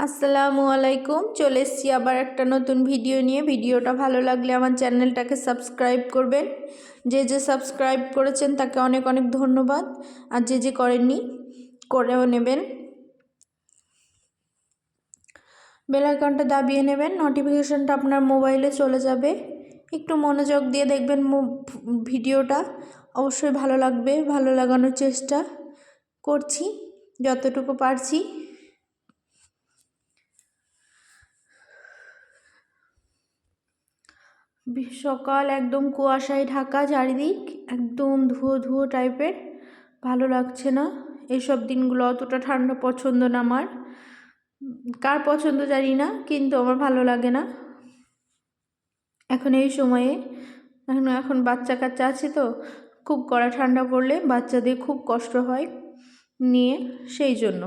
আসসালামু আলাইকুম। চলে এসেছি আবার একটা নতুন ভিডিও নিয়ে। ভিডিওটা ভালো লাগলে আমার চ্যানেলটাকে সাবস্ক্রাইব করবেন। যে সাবস্ক্রাইব করেছেন তাকে অনেক অনেক ধন্যবাদ, আর যে করেননি করেও নেবেন। বেল আইকনটা দাবিয়ে নেবেন, নোটিফিকেশনটা আপনার মোবাইলে চলে যাবে। একটু মনোযোগ দিয়ে দেখবেন ভিডিওটা, অবশ্যই ভালো লাগবে। ভালো লাগানোর চেষ্টা করছি যতটুকু পারছি। সকাল একদম কুয়াশায় ঢাকা চারিদিক, একদম ধুয়ো ধুয়ো টাইপের, ভালো লাগছে না। এইসব দিনগুলো অতটা ঠান্ডা পছন্দ না আমার, কার পছন্দ জানি না, কিন্তু আমার ভালো লাগে না এখন এই সময়ে। এখন বাচ্চা কাচ্চা আছে তো, খুব কড়া ঠান্ডা পড়লে বাচ্চাদের খুব কষ্ট হয় নিয়ে, সেই জন্য।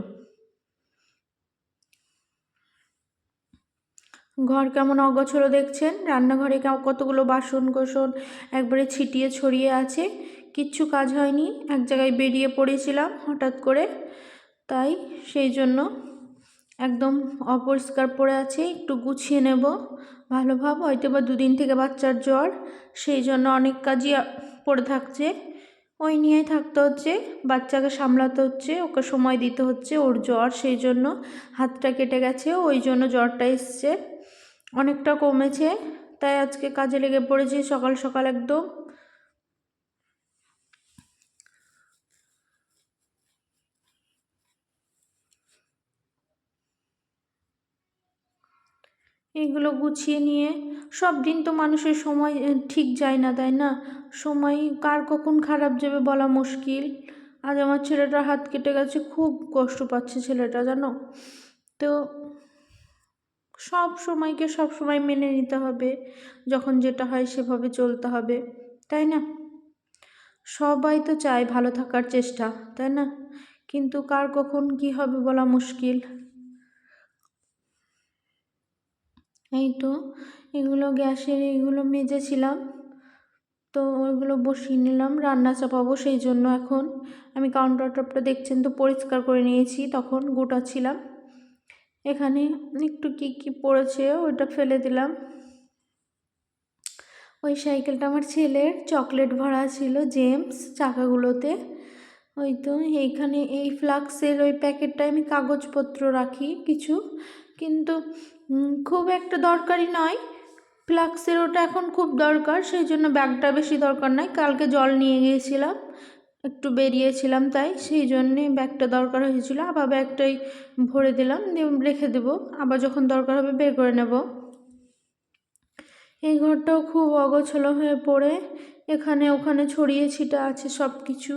ঘর কেমন অগোছালো দেখছেন, রান্নাঘরে কতগুলো বাসন কোসন একবারে ছিটিয়ে ছড়িয়ে আছে, কিচ্ছু কাজ হয়নি। এক জায়গায় বেরিয়ে পড়েছিলাম হঠাৎ করে, তাই সেই জন্য একদম অপরিষ্কার পড়ে আছে। একটু গুছিয়ে নেব ভালোভাবে, হয়তো বা দুদিন থেকে বাচ্চার জ্বর, সেই জন্য অনেক কাজই পড়ে থাকছে। ওই নিয়েই থাকতে হচ্ছে, বাচ্চাকে সামলাতে হচ্ছে, ওকে সময় দিতে হচ্ছে। ওর জ্বর, সেই জন্য হাতটা কেটে গেছে, ওই জন্য জ্বরটা এসছে। অনেকটা কমেছে, তাই আজকে কাজে লেগে পড়েছি সকাল সকাল একদম। এগুলো গুছিয়ে নিয়ে, সব দিন তো মানুষের সময় ঠিক যায় না, তাই না? সময় কার কখন খারাপ যাবে বলা মুশকিল। আজ আমার ছেলেটার হাত কেটে গেছে, খুব কষ্ট পাচ্ছে ছেলেটা, জানো তো। সব সময় মেনে নিতে হবে, যখন যেটা হয় সেভাবে চলতে হবে, তাই না? সবাই তো চায় ভালো থাকার চেষ্টা, তাই না? কিন্তু কার কখন কি হবে বলা মুশকিল। এই তো এগুলো গ্যাসের এইগুলো মেজেছিলাম, তো ওইগুলো বসিয়ে নিলাম, রান্না চাপাবো, সেই জন্য এখন আমি কাউন্টার টপটা দেখছেন তো পরিষ্কার করে নিয়েছি, তখন গোটাচ্ছিলাম। এখানে একটু কি পড়েছে ওইটা ফেলে দিলাম। ওই সাইকেলটা আমার ছেলের, চকলেট ভরা ছিল জেমস চাকাগুলোতে। ওই তো এইখানে এই ফ্লাক্সের ওই প্যাকেটটায় আমি কাগজপত্র রাখি কিছু, কিন্তু খুব একটা দরকারি নয়। ফ্লাক্সের ওটা এখন খুব দরকার, সেই জন্য ব্যাগটা বেশি দরকার নয়। কালকে জল নিয়ে গিয়েছিলাম, একটু বেরিয়েছিলাম, তাই সেই জন্যে ব্যাগটা দরকার হয়েছিল। আবার ব্যাগটাই ভরে দিলাম, দিয়ে রেখে দেবো, আবার যখন দরকার হবে বের করে নেব। এই ঘরটাও খুব অগোছালো হয়ে পড়ে এখানে ওখানে ছড়িয়ে ছিটা আছে সব কিছু,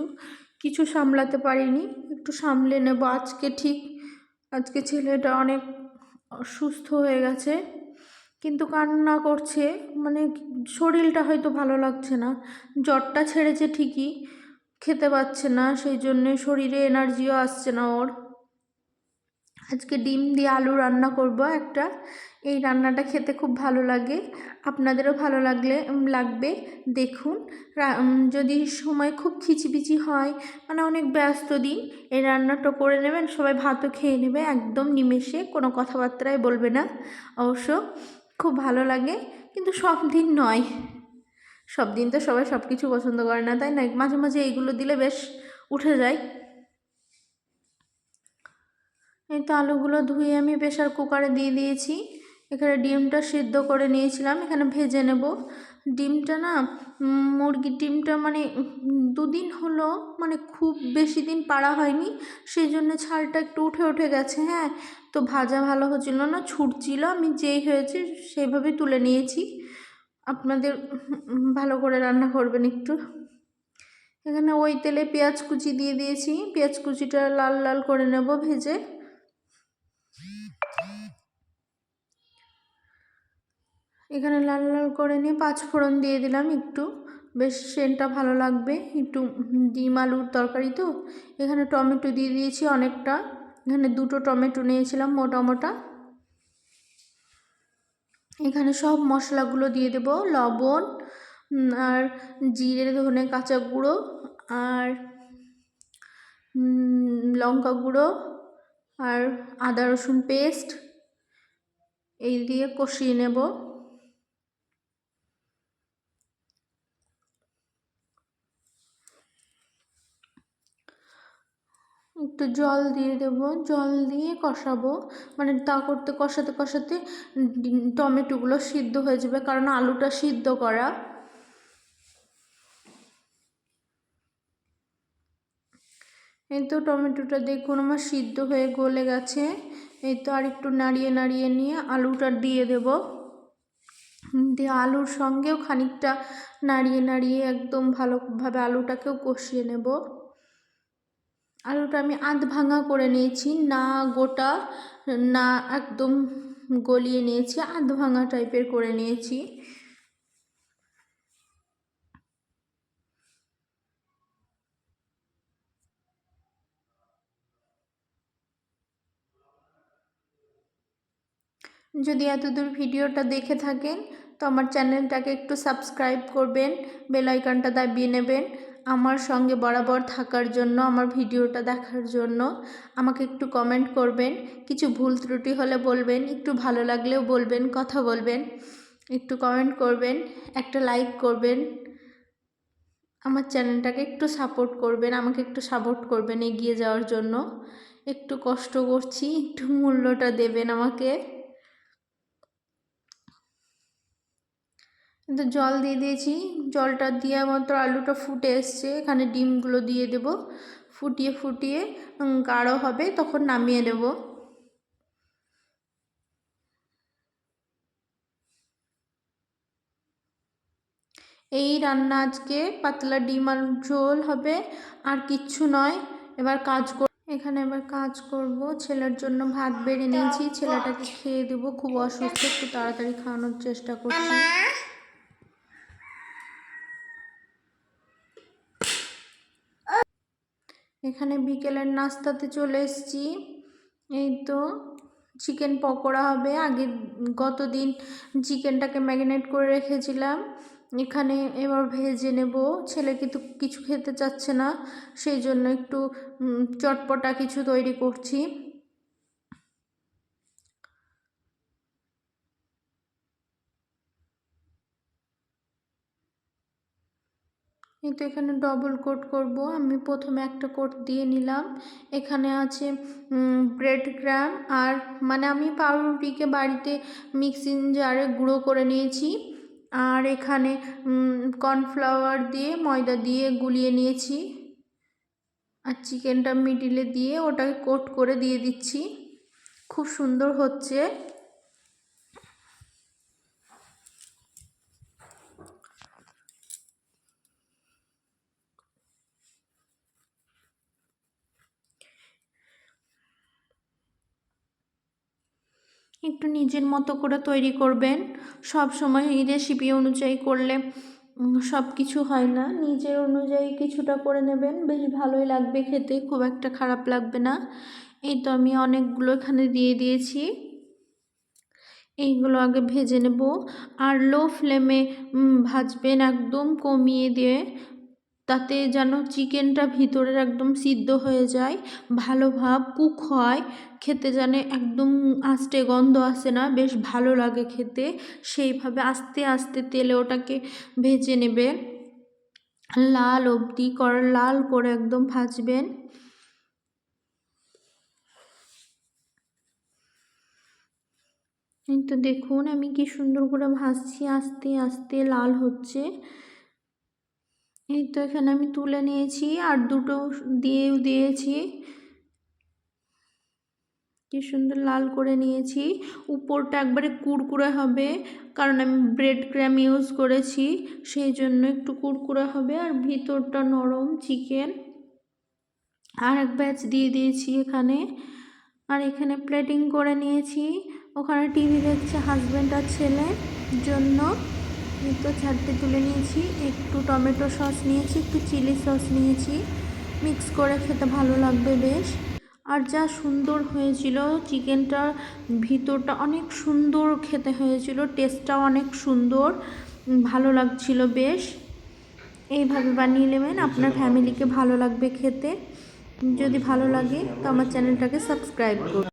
কিছু সামলাতে পারিনি, একটু সামলে নেব আজকে। ঠিক আজকে ছেলেটা অনেক অসুস্থ হয়ে গেছে, কিন্তু কান্না করছে, মানে শরীরটা হয়তো ভালো লাগছে না। জ্বরটা ছেড়েছে ঠিকই, খেতে পাচ্ছে না, সেই জন্যে শরীরে এনার্জিও আসছে না ওর। আজকে ডিম দিয়ে আলু রান্না করব একটা, এই রান্নাটা খেতে খুব ভালো লাগে, আপনাদেরও ভালো লাগবে দেখুন। যদি সময় খুব খিচিবিচি হয়, মানে অনেক ব্যস্ত দিন, এই রান্নাটা করে নেবেন, সবাই ভাতও খেয়ে নেবে একদম নিমেষে, কোনো কথাবার্তায় বলবে না। অবশ্য খুব ভালো লাগে, কিন্তু সব দিন নয়, সব দিন তো সবাই সব কিছু পছন্দ করে না, তাই না? মাঝে মাঝে এইগুলো দিলে বেশ উঠে যায়। এই তো আলুগুলো ধুয়ে আমি প্রেশার কুকারে দিয়ে দিয়েছি। এখানে ডিমটা সিদ্ধ করে নিয়েছিলাম, এখানে ভেজে নেব। ডিমটা না, মুরগির ডিমটা মানে দুদিন হলো, মানে খুব বেশি দিন পাড়া হয়নি, সেই জন্য ছালটা একটু উঠে উঠে গেছে। হ্যাঁ, তো ভাজা ভালো হচ্ছিল না, ছুটছিল, আমি যেই হয়েছে সেইভাবেই তুলে নিয়েছি। আপনাদের ভালো করে রান্না করবেন একটু। এখানে ওই তেলে পেঁয়াজ কুচি দিয়ে দিয়েছি, পেঁয়াজ কুচিটা লাল লাল করে নেব ভেজে। এখানে লাল লাল করে নিয়ে পাঁচফোড়ন দিয়ে দিলাম একটু, বেশ সেন্টটা ভালো লাগবে। একটু ডিম আলুর তরকারি তো, এখানে টমেটো দিয়ে দিয়েছি অনেকটা, এখানে 2টো টমেটো নিয়েছিলাম মোটা মোটা। এখানে সব মশলাগুলো দিয়ে দেব, লবণ আর জিরে ধনে কাঁচা গুঁড়ো আর লঙ্কা গুঁড়ো আর আদা রসুন পেস্ট, এই দিয়ে কষিয়ে নেব। একটু জল দিয়ে দেব, জল দিয়ে কষাবো, মানে তা করতে কষাতে কষাতে টমেটোগুলো সিদ্ধ হয়ে যাবে, কারণ আলুটা সিদ্ধ করা। এই তো টমেটোটা দেখুন আমার সিদ্ধ হয়ে গলে গেছে। এই তো আর একটু নাড়িয়ে নাড়িয়ে নিয়ে আলুটা দিয়ে দেব, দিয়ে আলুর সঙ্গেও খানিকটা নাড়িয়ে নাড়িয়ে একদম ভালোভাবে আলুটাকেও কষিয়ে নেব। আলুটা আমি আধ ভাঙা করে নিয়েছি, না গোটা না একদম গলিয়ে নিয়েছি, আধ ভাঙা টাইপের করে নিয়েছি। যদি এতদূর ভিডিওটা দেখে থাকেন তো আমার চ্যানেলটাকে একটু সাবস্ক্রাইব করবেন, বেল আইকনটা দাবিয়ে নেবেন আমার সঙ্গে বরাবর থাকার জন্য, আমার ভিডিওটা দেখার জন্য। আমাকে একটু কমেন্ট করবেন, কিছু ভুল ত্রুটি হলে বলবেন, একটু ভালো লাগলেও বলবেন, কথা বলবেন, একটু কমেন্ট করবেন, একটা লাইক করবেন, আমার চ্যানেলটাকে একটু সাপোর্ট করবেন, আমাকে একটু সাপোর্ট করবেন এগিয়ে যাওয়ার জন্য। একটু কষ্ট করছি, একটু মূল্যটা দেবেন আমাকে। কিন্তু জল দিয়ে দিয়েছি, জলটা দিয়ে মাত্র আলুটা ফুটে এসছে, এখানে ডিমগুলো দিয়ে দেব, ফুটিয়ে ফুটিয়ে গাঢ় হবে, তখন নামিয়ে নেব। এই রান্না আজকে পাতলা ডিম আর ঝোল হবে, আর কিচ্ছু নয়। এবার এবার কাজ করব, ছেলের জন্য ভাত বেড়ে নিয়েছি, ছেলেটাকে খেয়ে দেবো, খুব অসুস্থ, একটু তাড়াতাড়ি খাওয়ানোর চেষ্টা করছি। এখানে বিকেলের নাস্তাতে চলে এসেছি। এই তো চিকেন পকোড়া হবে, গতদিন চিকেনটাকে ম্যারিনেট করে রেখেছিলাম, এখানে এবার ভেজে নেব। ছেলে কিন্তু কিছু খেতে চাচ্ছে না, সেই জন্য একটু চটপটা কিছু তৈরি করছি। এই তো এখানে ডবল কোট করব, আমি প্রথমে একটা কোট দিয়ে নিলাম। এখানে আছে ব্রেড ক্রাম, আর মানে আমি পাউরুটিকে বাড়িতে মিক্সিং জারে গুঁড়ো করে নিয়েছি, আর এখানে কর্নফ্লাওয়ার দিয়ে ময়দা দিয়ে গুলিয়ে নিয়েছি, আর চিকেনটা মিডিলে দিয়ে ওটাকে কোট করে দিয়ে দিচ্ছি। খুব সুন্দর হচ্ছে। একটু নিজের মতো করে তৈরি করবেন, সব সময় এই রেসিপি অনুযায়ী করলে সব কিছু হয় না, নিজের অনুযায়ী কিছুটা করে নেবেন, বেশ ভালোই লাগবে খেতে, খুব একটা খারাপ লাগবে না। এই তো আমি অনেকগুলো এখানে দিয়ে দিয়েছি, এইগুলো আগে ভেজে নেব, আর লো ফ্লেমে ভাজবেন, একদম কমিয়ে দিয়ে, তাতে যেন চিকেনটা ভিতরের একদম সিদ্ধ হয়ে যায়, ভালোভাবে কুক হয়, খেতে যেন একদম আস্তে গন্ধ আসে না, বেশ ভালো লাগে খেতে। সেইভাবে আস্তে আস্তে তেলে ওটাকে ভেজে নেবে, লাল অবধি লাল করে একদম ভাজবেন। এই তো দেখুন আমি কি সুন্দর করে ভাজছি, আস্তে আস্তে লাল হচ্ছে। এই তো এখানে আমি তুলে নিয়েছি, আর দুটো দিয়েও দিয়েছি, কি সুন্দর লাল করে নিয়েছি। উপরটা একবারে কুড়কুড়ে হবে, কারণ আমি ব্রেড ক্রাম ইউজ করেছি, সেই জন্য একটু কুড়কুড়ে হবে, আর ভিতরটা নরম চিকেন। আর এক ব্যাচ দিয়ে দিয়েছি এখানে, আর এখানে প্লেটিং করে নিয়েছি। ওখানে টিভি দেখছে হাজব্যান্ড আর ছেলের জন্য। তো চারটে তুলে নিয়েছি, একটু টমেটো সস নিয়েছি, একটু চিলি সস নিয়েছি, মিক্স করে খেতে ভালো লাগবে বেশ। আর যা সুন্দর হয়েছিল চিকেনটার ভিতরটা, অনেক সুন্দর খেতে হয়েছিল, টেস্টটাও অনেক সুন্দর, ভালো লাগছিল বেশ। এইভাবে বানিয়ে নেবেন, আপনার ফ্যামিলিকে ভালো লাগবে খেতে। যদি ভালো লাগে তো আমার চ্যানেলটাকে সাবস্ক্রাইব করুন।